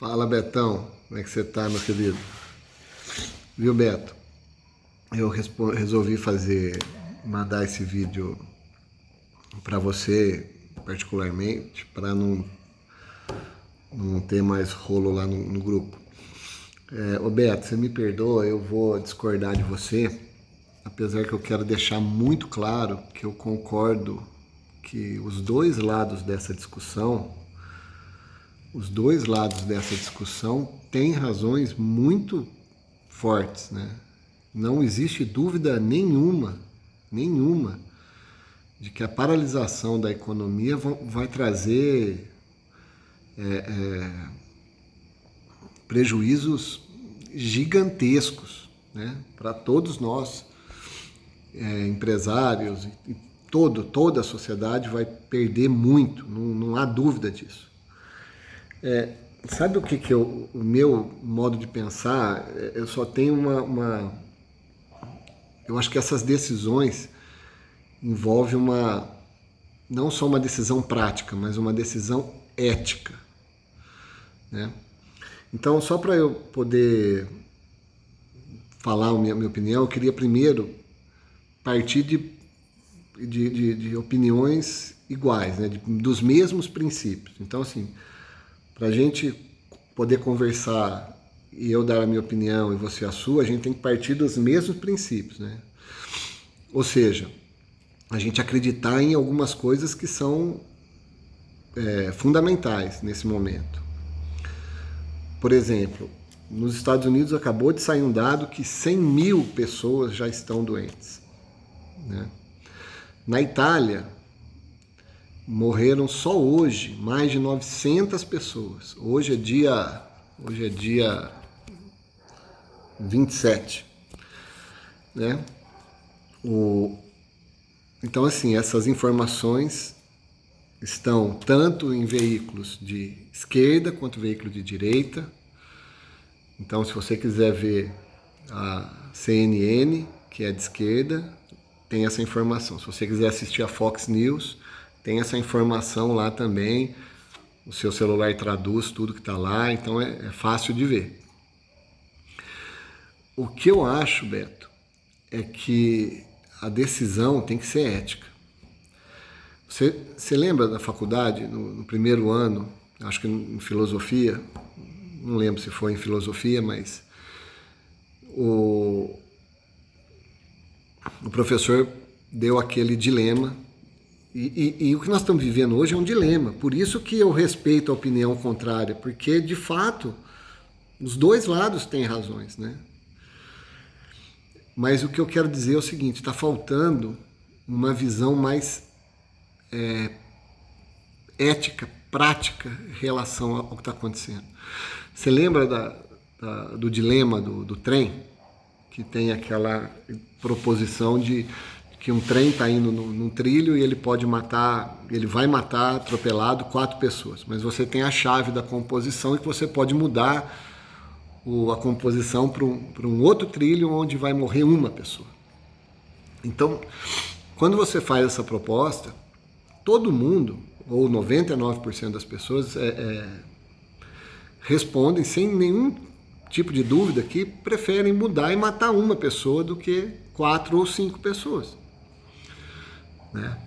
Fala, Betão, como é que você tá, meu querido? Viu, Beto? Eu resolvi mandar esse vídeo para você, particularmente, para não ter mais rolo lá no grupo. Ô Beto, você me perdoa, eu vou discordar de você, apesar que eu quero deixar muito claro que eu concordo que os dois lados dessa discussão têm razões muito fortes, né? Não existe dúvida nenhuma, de que a paralisação da economia vai trazer prejuízos gigantescos, né, para todos nós, empresários, e toda a sociedade vai perder muito, não há dúvida disso. Sabe o meu modo de pensar? Eu só tenho eu acho que essas decisões envolvem não só uma decisão prática, mas uma decisão ética, né? Então, só para eu poder falar a minha opinião, eu queria primeiro partir de opiniões iguais, né? Dos mesmos princípios. Então, assim, para a gente poder conversar e eu dar a minha opinião e você a sua, a gente tem que partir dos mesmos princípios, né? Ou seja, a gente acreditar em algumas coisas que são fundamentais nesse momento. Por exemplo, nos Estados Unidos acabou de sair um dado que 100 mil pessoas já estão doentes, né? Na Itália, morreram só hoje mais de 900 pessoas. Hoje é dia 27, né? Então, assim, essas informações estão tanto em veículos de esquerda quanto veículos de direita. Então, se você quiser ver a CNN, que é de esquerda, tem essa informação. Se você quiser assistir a Fox News, tem essa informação lá também. O seu celular traduz tudo que está lá, então é fácil de ver. O que eu acho, Beto, é que a decisão tem que ser ética. Você lembra da faculdade, no primeiro ano, acho que em filosofia, não lembro se foi em filosofia, mas o professor deu aquele dilema, e o que nós estamos vivendo hoje é um dilema. Por isso que eu respeito a opinião contrária, porque, de fato, os dois lados têm razões, né? Mas o que eu quero dizer é o seguinte, está faltando uma visão mais ética, prática, em relação ao que está acontecendo. Você lembra do dilema do trem? Que tem aquela proposição de que um trem está indo num trilho e ele vai matar atropelado 4 pessoas. Mas você tem a chave da composição e que você pode mudar a composição para um outro trilho onde vai morrer uma pessoa. Então, quando você faz essa proposta, todo mundo, ou 99% das pessoas, respondem sem nenhum tipo de dúvida que preferem mudar e matar uma pessoa do que 4 ou 5 pessoas, né?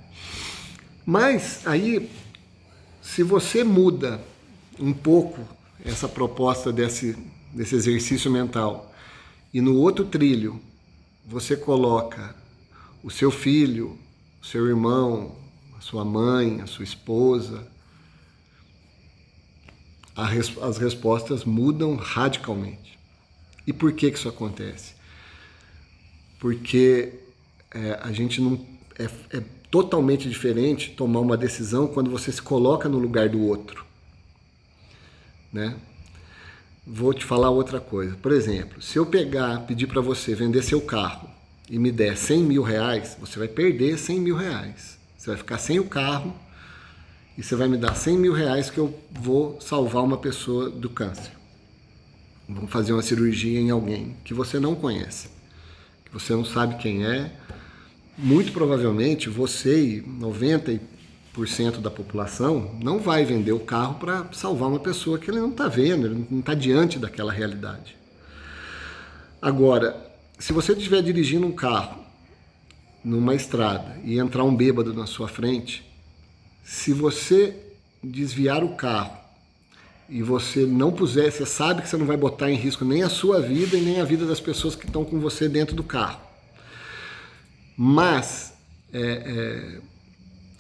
Mas aí, se você muda um pouco essa proposta desse exercício mental e no outro trilho você coloca o seu filho, o seu irmão, a sua mãe, a sua esposa, as respostas mudam radicalmente. E por que isso acontece? Porque a gente não é totalmente diferente tomar uma decisão quando você se coloca no lugar do outro, né? Vou te falar outra coisa. Por exemplo, se eu pedir para você vender seu carro e me der 100 mil reais, você vai perder 100 mil reais. Você vai ficar sem o carro e você vai me dar 100 mil reais que eu vou salvar uma pessoa do câncer. Vamos fazer uma cirurgia em alguém que você não conhece, que você não sabe quem é. Muito provavelmente você e 90 da população não vai vender o carro para salvar uma pessoa que ele não está vendo, ele não está diante daquela realidade. Agora, se você estiver dirigindo um carro numa estrada e entrar um bêbado na sua frente, se você desviar o carro e você não puser, você sabe que você não vai botar em risco nem a sua vida e nem a vida das pessoas que estão com você dentro do carro. Mas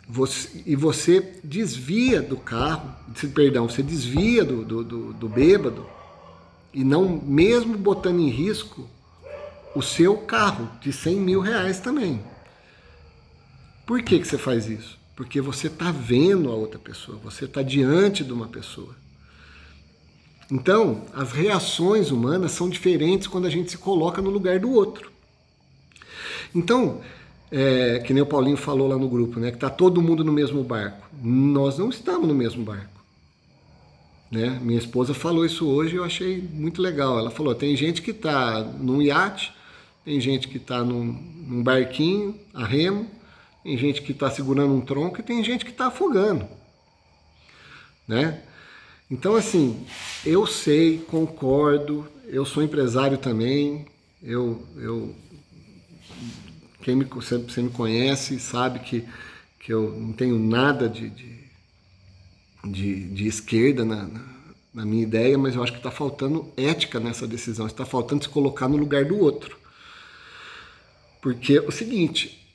você desvia do carro, você desvia do bêbado e não, mesmo botando em risco o seu carro de 100 mil reais também. Por que você faz isso? Porque você está vendo a outra pessoa, você está diante de uma pessoa. Então, as reações humanas são diferentes quando a gente se coloca no lugar do outro. Então, que nem o Paulinho falou lá no grupo, né, que está todo mundo no mesmo barco. Nós não estamos no mesmo barco. Né? Minha esposa falou isso hoje e eu achei muito legal. Ela falou, tem gente que está num iate, tem gente que está num barquinho a remo, tem gente que está segurando um tronco e tem gente que está afogando. Né? Então, assim, eu sei, concordo, eu sou empresário também, você me conhece, sabe que eu não tenho nada de esquerda na minha ideia, mas eu acho que está faltando ética nessa decisão, está faltando se colocar no lugar do outro. Porque é o seguinte,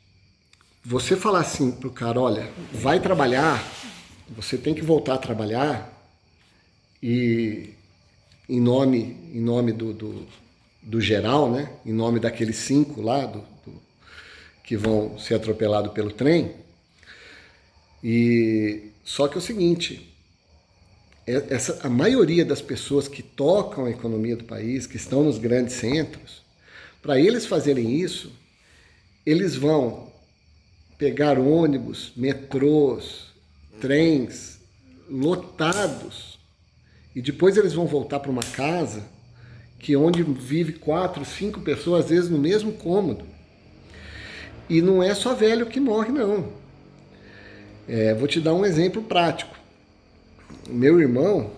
você falar assim pro cara, olha, vai trabalhar, você tem que voltar a trabalhar, e em nome do geral, né? Em nome daqueles 5 lá que vão ser atropelados pelo trem. E só que é o seguinte, a maioria das pessoas que tocam a economia do país, que estão nos grandes centros, para eles fazerem isso, eles vão pegar ônibus, metrôs, trens lotados, e depois eles vão voltar para uma casa onde vive 4, 5 pessoas, às vezes no mesmo cômodo. E não é só velho que morre, não. Vou te dar um exemplo prático. Meu irmão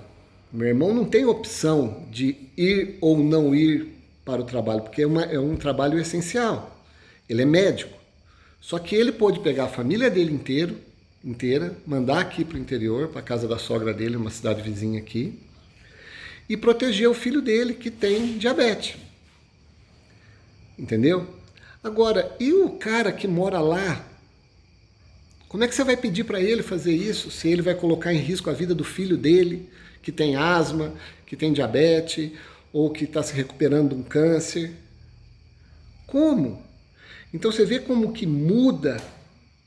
não tem opção de ir ou não ir para o trabalho, porque é um trabalho essencial. Ele é médico. Só que ele pôde pegar a família dele inteira, mandar aqui para o interior, para a casa da sogra dele, uma cidade vizinha aqui, e proteger o filho dele que tem diabetes. Entendeu? Agora, e o cara que mora lá? Como é que você vai pedir para ele fazer isso se ele vai colocar em risco a vida do filho dele, que tem asma, que tem diabetes, ou que está se recuperando de um câncer? Como? Então você vê como que muda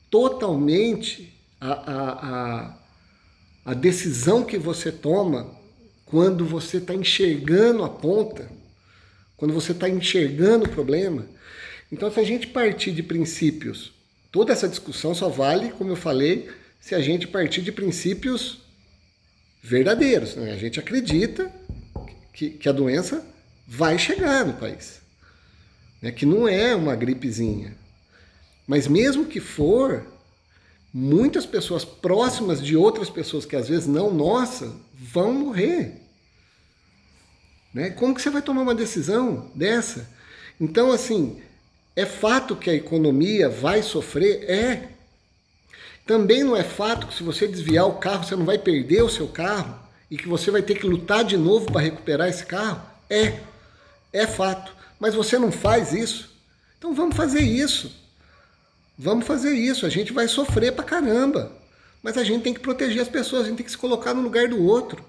totalmente a decisão que você toma quando você está enxergando a ponta, quando você está enxergando o problema. Então, se a gente partir de princípios, toda essa discussão só vale, como eu falei, se a gente partir de princípios verdadeiros. Né? A gente acredita que a doença vai chegar no país, né? Que não é uma gripezinha. Mas mesmo que for, muitas pessoas próximas de outras pessoas que às vezes não nossa, vão morrer. Né? Como que você vai tomar uma decisão dessa? Então, assim, é fato que a economia vai sofrer? Também não é fato que se você desviar o carro, você não vai perder o seu carro e que você vai ter que lutar de novo para recuperar esse carro? É fato. Mas você não faz isso? Então vamos fazer isso. Vamos fazer isso. A gente vai sofrer pra caramba. Mas a gente tem que proteger as pessoas, a gente tem que se colocar no lugar do outro.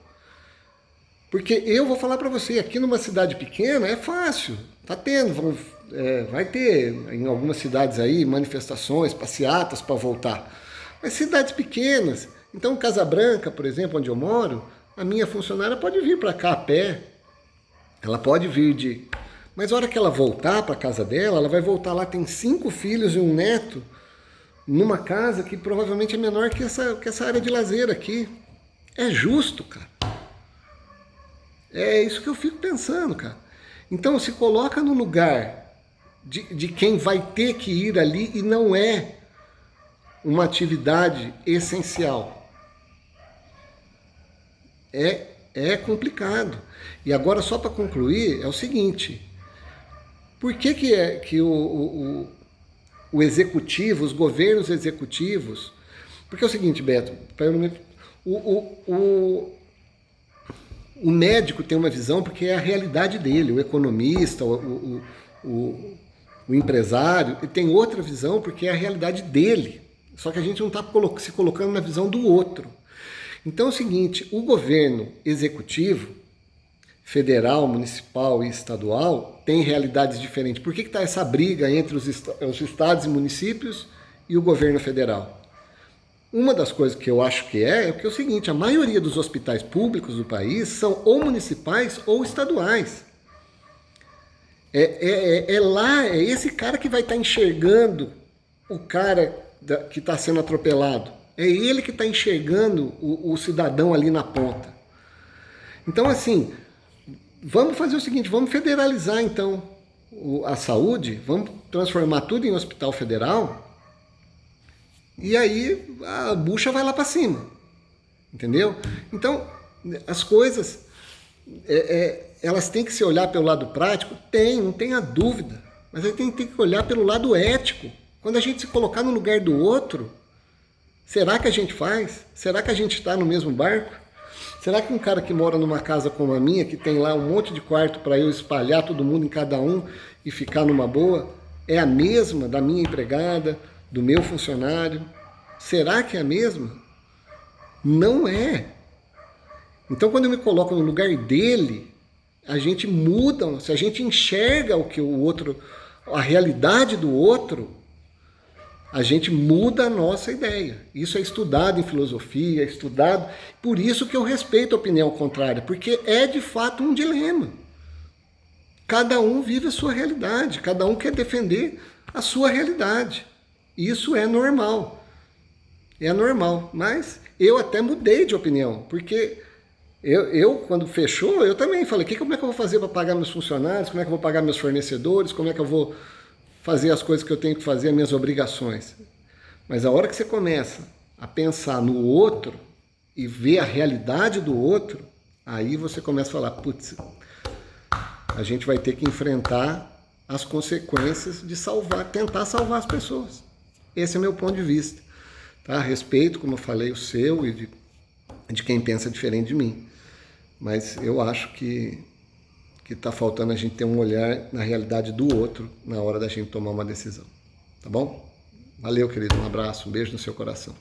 Porque eu vou falar para você, aqui numa cidade pequena é fácil. Tá tendo, vai ter em algumas cidades aí manifestações, passeatas para voltar. Mas cidades pequenas, então Casa Branca, por exemplo, onde eu moro, a minha funcionária pode vir para cá a pé. Ela pode vir Mas a hora que ela voltar para a casa dela, ela vai voltar lá, tem 5 filhos e um neto, numa casa que provavelmente é menor que essa área de lazer aqui. É justo, cara. É isso que eu fico pensando, cara. Então se coloca no lugar de quem vai ter que ir ali e não é uma atividade essencial. É complicado. E agora, só para concluir, é o seguinte: por que o executivo, os governos executivos... Porque é o seguinte, Beto, o médico tem uma visão porque é a realidade dele, o economista, o empresário, ele tem outra visão porque é a realidade dele. Só que a gente não está se colocando na visão do outro. Então é o seguinte, o governo executivo, federal, municipal e estadual, tem realidades diferentes. Por que está essa briga entre os estados e municípios e o governo federal? Uma das coisas que eu acho que é o seguinte: a maioria dos hospitais públicos do país são ou municipais ou estaduais. É esse cara que vai estar enxergando o cara que está sendo atropelado. É ele que está enxergando o cidadão ali na ponta. Então, assim, vamos fazer o seguinte, vamos federalizar, então, a saúde, vamos transformar tudo em hospital federal, e aí a bucha vai lá para cima, entendeu? Então, as coisas, elas têm que se olhar pelo lado prático? Não tenha dúvida, mas aí tem que olhar pelo lado ético. Quando a gente se colocar no lugar do outro, será que a gente faz? Será que a gente está no mesmo barco? Será que um cara que mora numa casa como a minha, que tem lá um monte de quarto para eu espalhar todo mundo em cada um e ficar numa boa, é a mesma da minha empregada, do meu funcionário? Será que é a mesma? Não é. Então, quando eu me coloco no lugar dele, a gente muda, se a gente enxerga o que o outro, a realidade do outro, a gente muda a nossa ideia. Isso é estudado em filosofia, é estudado. Por isso que eu respeito a opinião contrária, porque é de fato um dilema. Cada um vive a sua realidade, cada um quer defender a sua realidade. Isso é normal. É normal, mas eu até mudei de opinião, porque eu quando fechou, eu também falei, como é que eu vou fazer para pagar meus funcionários, como é que eu vou pagar meus fornecedores, como é que eu vou fazer as coisas que eu tenho que fazer, as minhas obrigações. Mas a hora que você começa a pensar no outro e ver a realidade do outro, aí você começa a falar, putz, a gente vai ter que enfrentar as consequências de tentar salvar as pessoas. Esse é o meu ponto de vista. Tá? Respeito, como eu falei, o seu e de quem pensa diferente de mim. Mas eu acho que está faltando a gente ter um olhar na realidade do outro na hora da gente tomar uma decisão. Tá bom? Valeu, querido. Um abraço, um beijo no seu coração.